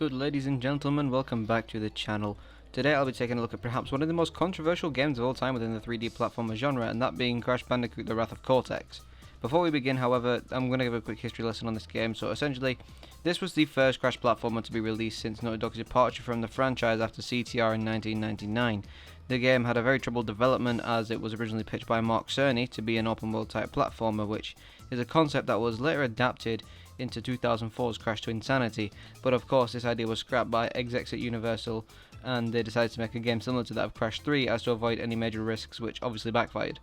Good ladies and gentlemen, welcome back to the channel. Today I'll be taking a look at perhaps one of the most controversial games of all time within the 3D platformer genre, and that being Crash Bandicoot The Wrath of Cortex. Before we begin, however, I'm going to give a quick history lesson on this game. So essentially, this was the first Crash platformer to be released since Naughty Dog's departure from the franchise after CTR in 1999. The game had a very troubled development as it was originally pitched by Mark Cerny to be an open world type platformer, which is a concept that was later adapted into 2004's Crash to Insanity, but of course this idea was scrapped by execs at Universal and they decided to make a game similar to that of Crash 3 as to avoid any major risks, which obviously backfired.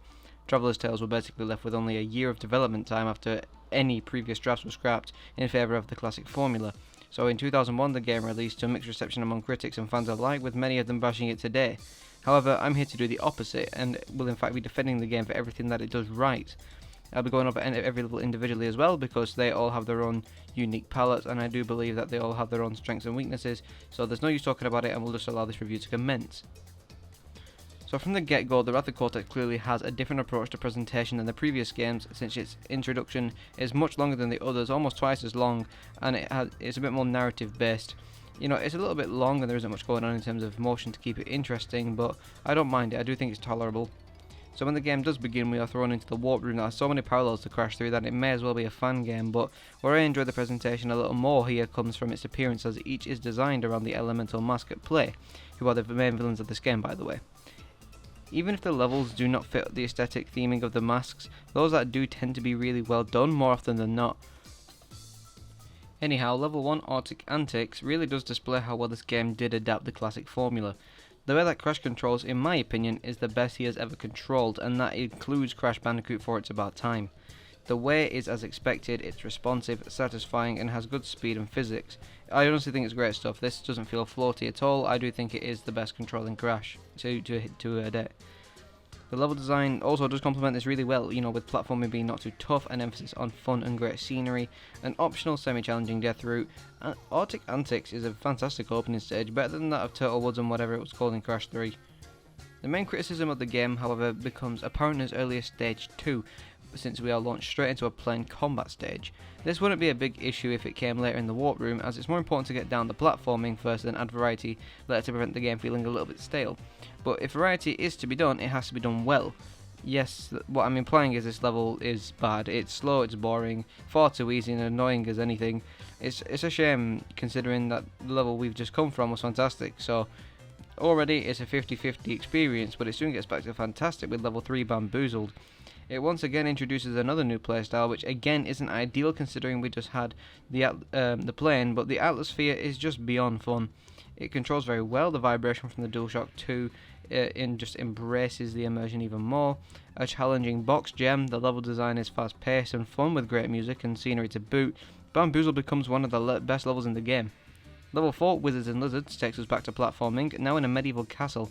Traveller's Tales were basically left with only a year of development time after any previous drafts were scrapped in favour of the classic formula. So in 2001 the game released to a mixed reception among critics and fans alike, with many of them bashing it today. However, I'm here to do the opposite and will in fact be defending the game for everything that it does right. I'll be going over every level individually as well, because they all have their own unique palettes, and I do believe that they all have their own strengths and weaknesses, so there's no use talking about it and we'll just allow this review to commence. So from the get-go, the Wrath of Cortex clearly has a different approach to presentation than the previous games, since its introduction is much longer than the others, almost twice as long, and it's a bit more narrative based. You know, it's a little bit long and there isn't much going on in terms of motion to keep it interesting, but I don't mind it. I do think it's tolerable. So when the game does begin, we are thrown into the warp room that has so many parallels to Crash 3 that it may as well be a fan game, but where I enjoy the presentation a little more here comes from its appearance, as each is designed around the elemental mask at play, who are the main villains of this game, by the way. Even if the levels do not fit the aesthetic theming of the masks, those that do tend to be really well done more often than not. Anyhow, level 1 Arctic Antics really does display how well this game did adapt the classic formula. The way that Crash controls, in my opinion, is the best he has ever controlled, and that includes Crash Bandicoot for It's About Time. The way is as expected, it's responsive, satisfying, and has good speed and physics. I honestly think it's great stuff. This doesn't feel floaty at all. I do think it is the best controlling Crash to a date. The level design also does complement this really well, you know, with platforming being not too tough, an emphasis on fun and great scenery, an optional semi-challenging death route, and Arctic Antics is a fantastic opening stage, better than that of Turtle Woods and whatever it was called in Crash 3. The main criticism of the game, however, becomes apparent as early as stage 2, since we are launched straight into a plain combat stage. This wouldn't be a big issue if it came later in the warp room, as it's more important to get down the platforming first than add variety later to prevent the game feeling a little bit stale. But if variety is to be done, it has to be done well. Yes, what I'm implying is this level is bad. It's slow, it's boring, far too easy and annoying as anything. It's a shame considering that the level we've just come from was fantastic. So already it's a 50-50 experience, but it soon gets back to fantastic with level 3 Bamboozled. It once again introduces another new playstyle, which again isn't ideal considering we just had the plane, but the Atmosphere is just beyond fun. It controls very well. The vibration from the DualShock 2 just embraces the immersion even more. A challenging box gem, the level design is fast paced and fun with great music and scenery to boot. Bamboozle becomes one of the best levels in the game. Level 4, Wizards and Lizards, takes us back to platforming, now in a medieval castle.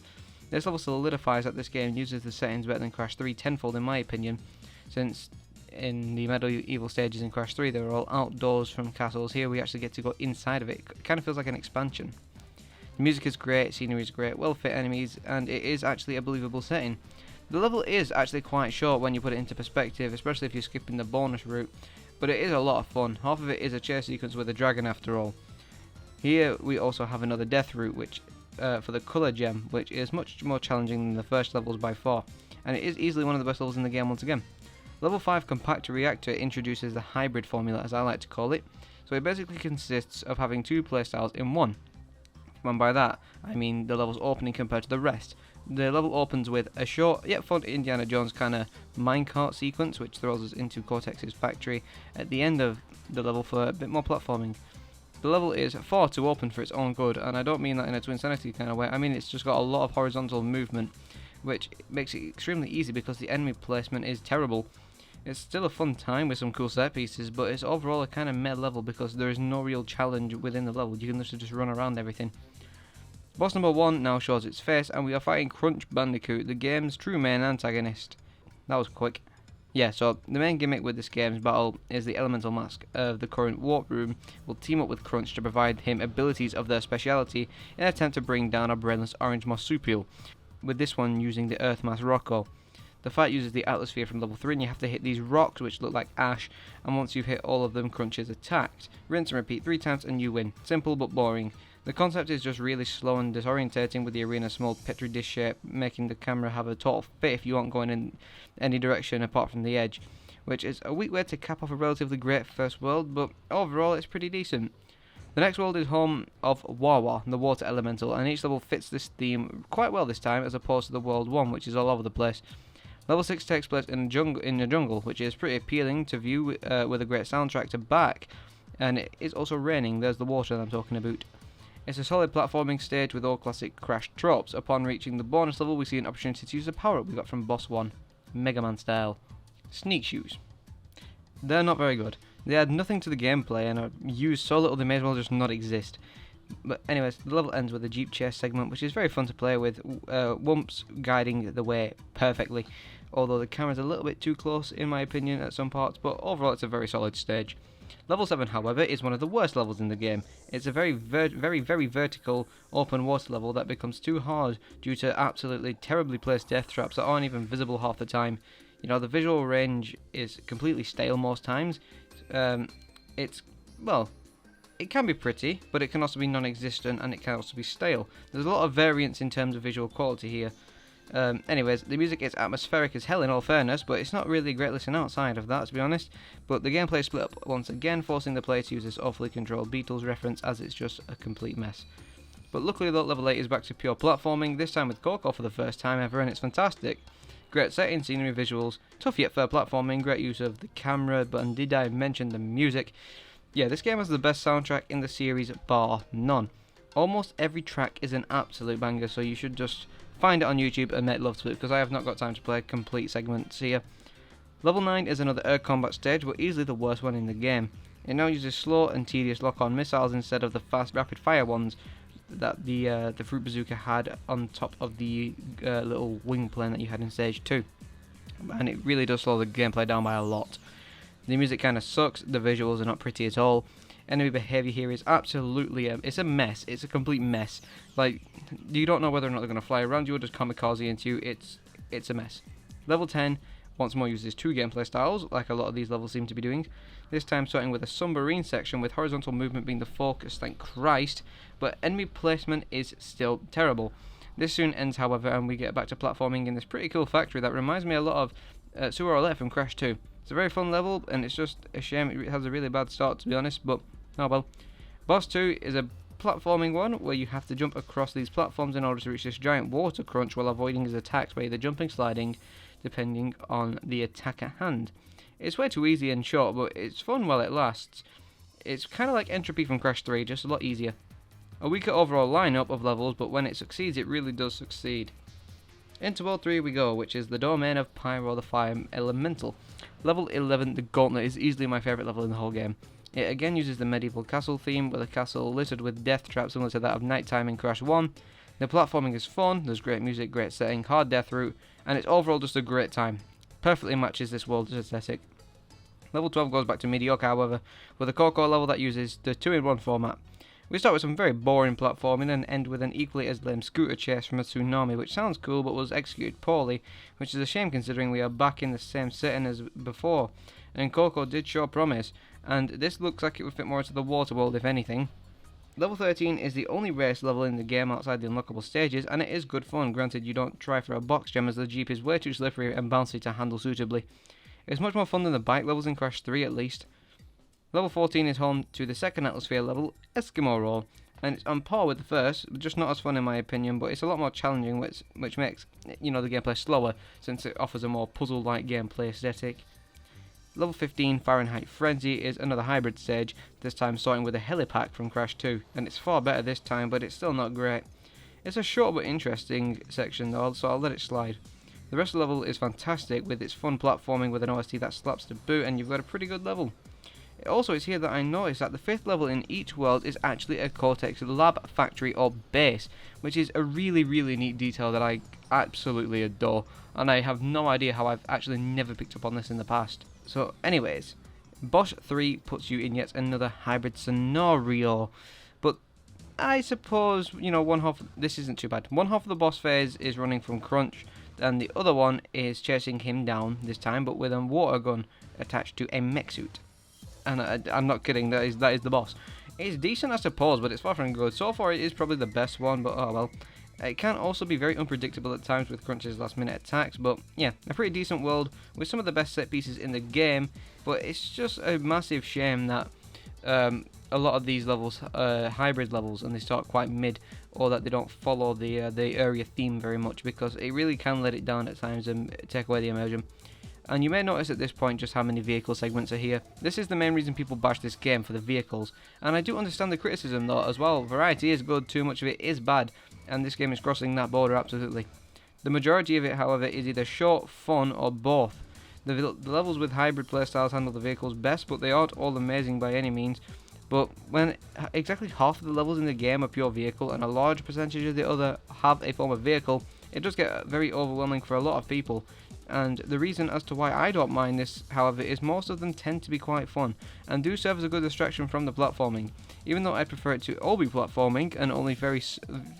This level solidifies that this game uses the settings better than Crash 3 tenfold in my opinion, since in the medieval stages in Crash 3 they were all outdoors from castles. Here we actually get to go inside of it. It kind of feels like an expansion. The music is great, scenery is great, well fit enemies, and it is actually a believable setting. The level is actually quite short when you put it into perspective, especially if you're skipping the bonus route, but it is a lot of fun. Half of it is a chase sequence with a dragon after all. Here we also have another death route, which for the colour gem, which is much more challenging than the first levels by far, and it is easily one of the best levels in the game once again. Level 5 Compact Reactor introduces the hybrid formula, as I like to call it, so it basically consists of having two playstyles in one. And by that, I mean the level's opening compared to the rest. The level opens with a short yet fun Indiana Jones kind of minecart sequence, which throws us into Cortex's factory at the end of the level for a bit more platforming. The level is far too open for its own good, and I don't mean that in a Twinsanity kind of way. I mean it's just got a lot of horizontal movement, which makes it extremely easy because the enemy placement is terrible. It's still a fun time with some cool set pieces, but it's overall a kind of meh level because there is no real challenge within the level. You can literally just run around everything. Boss number 1 now shows its face, and we are fighting Crunch Bandicoot, the game's true main antagonist. That was quick. Yeah, so the main gimmick with this game's battle is the elemental mask of the current warp room will team up with Crunch to provide him abilities of their speciality in an attempt to bring down a brainless orange marsupial, with this one using the Earth Mask Rocco. The fight uses the atmosphere from level 3 and you have to hit these rocks which look like ash, and once you've hit all of them, Crunch is attacked. Rinse and repeat 3 times and you win. Simple but boring. The concept is just really slow and disorientating, with the arena small petri dish shape, making the camera have a total fit if you aren't going in any direction apart from the edge, which is a weak way to cap off a relatively great first world, but overall it's pretty decent. The next world is home of Wawa, the water elemental, and each level fits this theme quite well this time as opposed to the World 1, which is all over the place. Level 6 takes place in a jungle, which is pretty appealing to view with a great soundtrack to back, and it is also raining. There's the water that I'm talking about. It's a solid platforming stage with all classic Crash tropes. Upon reaching the bonus level, we see an opportunity to use the power-up we got from Boss 1, Mega Man style. Sneak shoes. They're not very good. They add nothing to the gameplay and are used so little they may as well just not exist. But anyways, the level ends with a Jeep chase segment, which is very fun to play with, Wumps guiding the way perfectly, although the camera's a little bit too close in my opinion at some parts, but overall it's a very solid stage. Level 7, however, is one of the worst levels in the game. It's a very vertical open water level that becomes too hard due to absolutely terribly placed death traps that aren't even visible half the time. You know, the visual range is completely stale most times. It can be pretty, but it can also be non-existent, and it can also be stale. There's a lot of variance in terms of visual quality here. Anyways, the music is atmospheric as hell in all fairness, but it's not really a great listen outside of that, to be honest. But the gameplay is split up once again, forcing the player to use this awfully controlled Beatles reference, as it's just a complete mess. But luckily though, level 8 is back to pure platforming, this time with Coco for the first time ever, and it's fantastic. Great setting, scenery, visuals, tough yet fair platforming, great use of the camera, but did I mention the music? Yeah, this game has the best soundtrack in the series, bar none. Almost every track is an absolute banger, so you should just find it on YouTube and make love to it, because I have not got time to play complete segments here. Level 9 is another air combat stage, but easily the worst one in the game. It now uses slow and tedious lock-on missiles instead of the fast rapid-fire ones that the Fruit Bazooka had on top of the little wing plane that you had in stage 2. And it really does slow the gameplay down by a lot. The music kind of sucks, the visuals are not pretty at all. Enemy behaviour here is absolutely it's a mess. It's a complete mess. Like, you don't know whether or not they're going to fly around you or just kamikaze into you. It's a mess. Level 10 once more uses 2 gameplay styles, like a lot of these levels seem to be doing. This time starting with a submarine section with horizontal movement being the focus, thank Christ, but enemy placement is still terrible. This soon ends, however, and we get back to platforming in this pretty cool factory that reminds me a lot of Suarolette from Crash 2. It's a very fun level, and it's just a shame it has a really bad start, to be honest, but oh well. Boss 2 is a platforming one where you have to jump across these platforms in order to reach this giant water crunch while avoiding his attacks by either jumping, sliding, depending on the attack at hand. It's way too easy and short, but it's fun while it lasts. It's kind of like Entropy from Crash 3, just a lot easier. A weaker overall lineup of levels, but when it succeeds, it really does succeed. Into World 3 we go, which is the domain of Pyro the Fire Elemental. Level 11, the Gauntlet, is easily my favourite level in the whole game. It again uses the medieval castle theme, with a castle littered with death traps similar to that of Nighttime in Crash 1. The platforming is fun, there's great music, great setting, hard death route, and it's overall just a great time. Perfectly matches this world's aesthetic. Level 12 goes back to mediocre, however, with a Coco level that uses the 2-in-1 format. We start with some very boring platforming and end with an equally as lame scooter chase from a tsunami, which sounds cool but was executed poorly, which is a shame considering we are back in the same setting as before, and Coco did show promise, and this looks like it would fit more into the water world if anything. Level 13 is the only race level in the game outside the unlockable stages, and it is good fun, granted you don't try for a box gem as the Jeep is way too slippery and bouncy to handle suitably. It's much more fun than the bike levels in Crash 3 at least. Level 14 is home to the second atmosphere level, Eskimo Roll, and it's on par with the first, just not as fun in my opinion, but it's a lot more challenging, which makes, you know, the gameplay slower, since it offers a more puzzle-like gameplay aesthetic. Level 15, Fahrenheit Frenzy, is another hybrid stage, this time starting with a helipack from Crash 2, and it's far better this time, but it's still not great. It's a short but interesting section though, so I'll let it slide. The rest of the level is fantastic, with its fun platforming with an OST that slaps to boot, and you've got a pretty good level. Also, it's here that I noticed that the 5th level in each world is actually a Cortex lab, factory or base, which is a really neat detail that I absolutely adore, and I have no idea how I've actually never picked up on this in the past. So anyways, Boss 3 puts you in yet another hybrid scenario, but I suppose, you know, this isn't too bad. One half of the boss phase is running from Crunch, and the other one is chasing him down this time, but with a water gun attached to a mech suit. And I'm not kidding, that is the boss. It's decent, I suppose, but it's far from good. So far, it is probably the best one, but oh well. It can also be very unpredictable at times with Crunch's last-minute attacks, but yeah, a pretty decent world with some of the best set pieces in the game. But it's just a massive shame that a lot of these levels, hybrid levels, and they start quite mid, or that they don't follow the area theme very much, because it really can let it down at times and take away the immersion. And you may notice at this point just how many vehicle segments are here. This is the main reason people bash this game, for the vehicles. And I do understand the criticism though as well. Variety is good, too much of it is bad, and this game is crossing that border absolutely. The majority of it, however, is either short, fun, or both. The levels with hybrid playstyles handle the vehicles best, but they aren't all amazing by any means. But when exactly half of the levels in the game are pure vehicle and a large percentage of the other have a form of vehicle, it does get very overwhelming for a lot of people. And the reason as to why I don't mind this, however, is most of them tend to be quite fun and do serve as a good distraction from the platforming. Even though I prefer it to all be platforming and only very,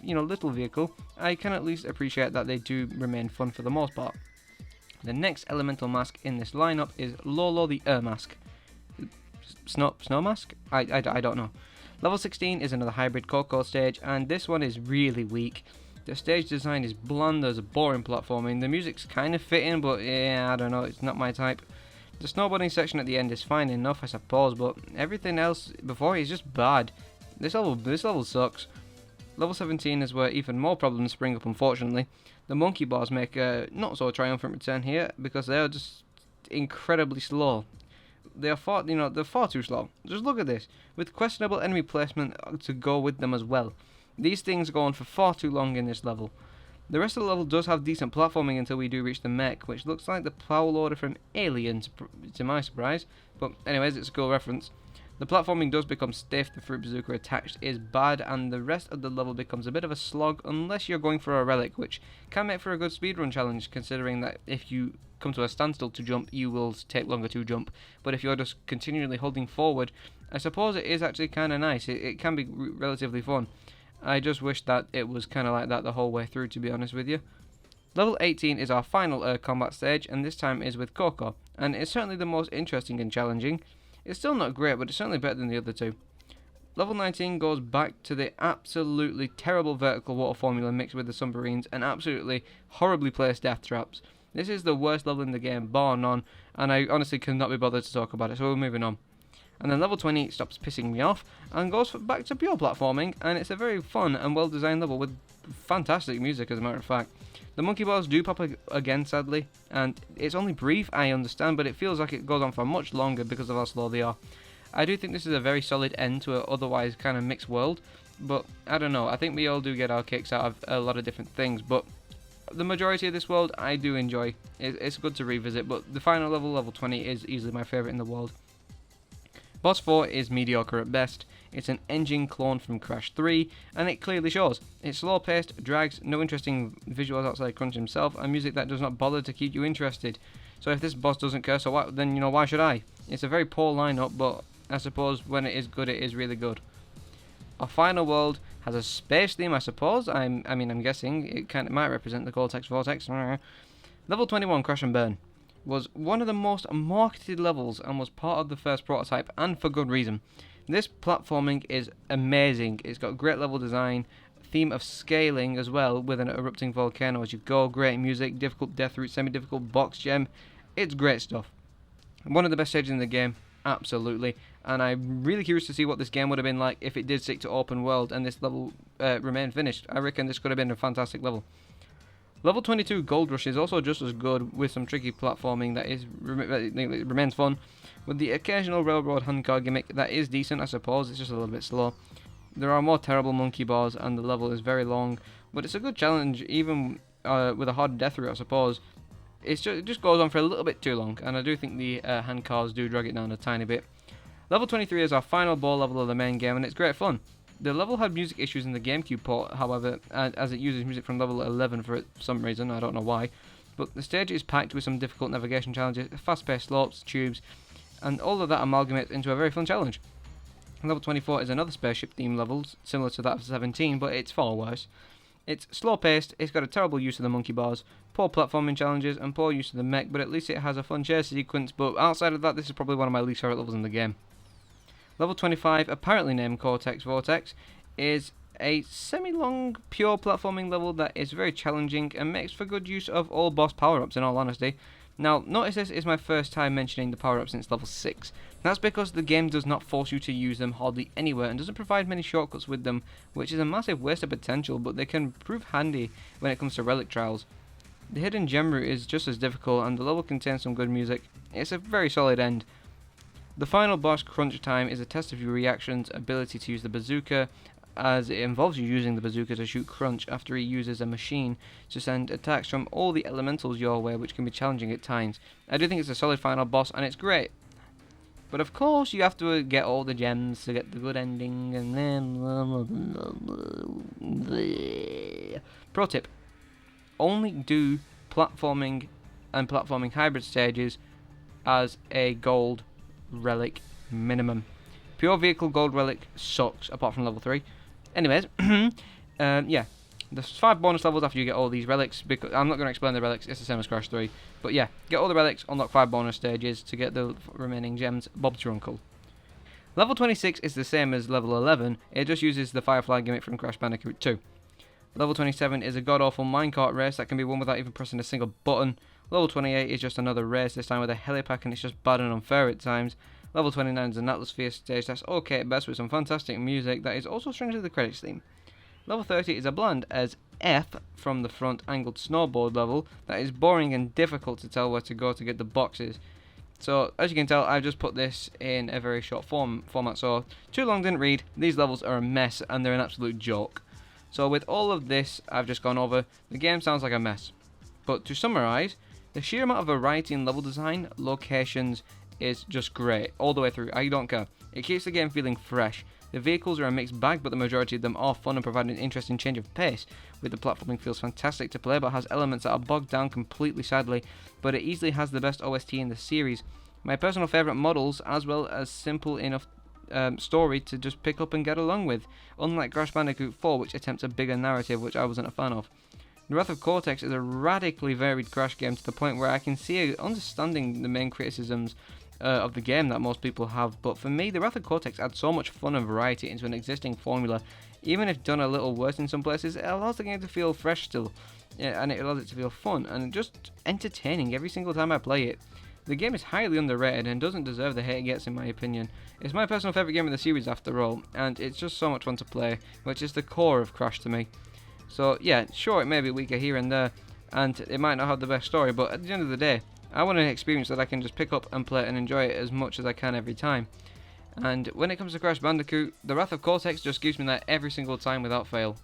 little vehicle, I can at least appreciate that they do remain fun for the most part. The next elemental mask in this lineup is Lolo the Air Mask. Snow Mask? I don't know. Level 16 is another hybrid Coco stage, and this one is really weak. The stage design is bland as a boring platforming. The music's kind of fitting, but yeah, I don't know, it's not my type. The snowboarding section at the end is fine enough, I suppose, but everything else before it is just bad. This level sucks. Level 17 is where even more problems spring up, unfortunately. The monkey bars make a not so triumphant return here, because they are just incredibly slow. They're far too slow. Just look at this, with questionable enemy placement to go with them as well. These things go on for far too long in this level. The rest of the level does have decent platforming until we do reach the mech, which looks like the Prowl Order from Alien, to my surprise. But anyways, it's a cool reference. The platforming does become stiff, the fruit bazooka attached is bad, and the rest of the level becomes a bit of a slog unless you're going for a relic, which can make for a good speedrun challenge, considering that if you come to a standstill to jump, you will take longer to jump. But if you're just continually holding forward, I suppose it is actually kind of nice. It can be relatively fun. I just wish that it was kind of like that the whole way through, to be honest with you. Level 18 is our final combat stage, and this time is with Coco, and it's certainly the most interesting and challenging. It's still not great, but it's certainly better than the other two. Level 19 goes back to the absolutely terrible vertical water formula mixed with the submarines and absolutely horribly placed death traps. This is the worst level in the game, bar none, and I honestly cannot be bothered to talk about it, so we're moving on. And then level 20 stops pissing me off and goes back to pure platforming, and it's a very fun and well designed level with fantastic music, as a matter of fact. The monkey bars do pop again, sadly, and it's only brief, I understand, but it feels like it goes on for much longer because of how slow they are. I do think this is a very solid end to an otherwise kind of mixed world, but I don't know, I think we all do get our kicks out of a lot of different things, but the majority of this world I do enjoy. It's good to revisit, but the final level, level 20, is easily my favourite in the world. Boss 4 is mediocre at best. It's an engine clone from Crash 3, and it clearly shows. It's slow paced, drags, no interesting visuals outside Crunch himself, and music that does not bother to keep you interested. So if this boss doesn't care, so why should I? It's a very poor lineup, but I suppose when it is good, it is really good. Our final world has a space theme, I suppose. I'm guessing it might represent the Cortex Vortex. Level 21, Crash and Burn, was one of the most marketed levels and was part of the first prototype, and for good reason. This platforming is amazing. It's got great level design, theme of scaling as well, with an erupting volcano as you go, great music, difficult death route, semi-difficult box gem. It's great stuff. One of the best stages in the game, absolutely, and I'm really curious to see what this game would have been like if it did stick to open world and this level remained finished. I reckon this could have been a fantastic level. Level 22 Gold Rush is also just as good, with some tricky platforming that remains fun, with the occasional railroad handcar gimmick that is decent, I suppose. It's just a little bit slow. There are more terrible monkey bars and the level is very long, but it's a good challenge even with a hard death route, I suppose. It just goes on for a little bit too long, and I do think the handcars do drag it down a tiny bit. Level 23 is our final ball level of the main game, and it's great fun. The level had music issues in the GameCube port, however, as it uses music from level 11 for some reason, I don't know why. But the stage is packed with some difficult navigation challenges, fast-paced slopes, tubes, and all of that amalgamates into a very fun challenge. Level 24 is another spaceship themed level, similar to that of 17, but it's far worse. It's slow paced, it's got a terrible use of the monkey bars, poor platforming challenges, and poor use of the mech, but at least it has a fun chase sequence, but outside of that, this is probably one of my least favourite levels in the game. Level 25, apparently named Cortex Vortex, is a semi-long, pure platforming level that is very challenging and makes for good use of all boss power-ups in all honesty. Now, notice this is my first time mentioning the power-ups since level 6. That's because the game does not force you to use them hardly anywhere and doesn't provide many shortcuts with them, which is a massive waste of potential, but they can prove handy when it comes to relic trials. The hidden gem route is just as difficult and the level contains some good music. It's a very solid end. The final boss, Crunch Time, is a test of your reactions, ability to use the bazooka, as it involves you using the bazooka to shoot Crunch after he uses a machine to send attacks from all the elementals your way, which can be challenging at times. I do think it's a solid final boss and it's great. But of course you have to get all the gems to get the good ending and then... Pro tip. Only do platforming and platforming hybrid stages as a gold relic minimum. Pure vehicle gold relic sucks apart from level 3. Anyways, yeah, there's 5 bonus levels after you get all these relics, because I'm not going to explain the relics, it's the same as Crash 3, but yeah, get all the relics, unlock 5 bonus stages to get the remaining gems. Bob's your uncle. Level 26 is the same as level 11, it just uses the Firefly gimmick from Crash Bandicoot 2. Level 27 is a god-awful minecart race that can be won without even pressing a single button. Level 28 is just another race, this time with a helipack, and it's just bad and unfair at times. Level 29 is an Atmosphere stage that's okay at best with some fantastic music that is also strangely the credits theme. Level 30 is a bland as F from the front angled snowboard level that is boring and difficult to tell where to go to get the boxes. So as you can tell, I've just put this in a very short format, so too long didn't read. These levels are a mess and they're an absolute joke. So with all of this I've just gone over, the game sounds like a mess. But to summarise, the sheer amount of variety in level design, locations, is just great all the way through. I don't care. It keeps the game feeling fresh. The vehicles are a mixed bag, but the majority of them are fun and provide an interesting change of pace. With the platforming feels fantastic to play, but has elements that are bogged down completely sadly, but it easily has the best OST in the series. My personal favourite models, as well as simple enough story to just pick up and get along with, unlike Crash Bandicoot 4, which attempts a bigger narrative, which I wasn't a fan of. The Wrath of Cortex is a radically varied Crash game to the point where I can see understanding the main criticisms of the game that most people have, but for me, the Wrath of Cortex adds so much fun and variety into an existing formula. Even if done a little worse in some places, it allows the game to feel fresh still, and it allows it to feel fun and just entertaining every single time I play it. The game is highly underrated and doesn't deserve the hate it gets in my opinion. It's my personal favourite game of the series after all, and it's just so much fun to play, which is the core of Crash to me. So yeah, sure, it may be weaker here and there, and it might not have the best story, but at the end of the day, I want an experience that I can just pick up and play and enjoy it as much as I can every time. And when it comes to Crash Bandicoot, the Wrath of Cortex just gives me that every single time without fail.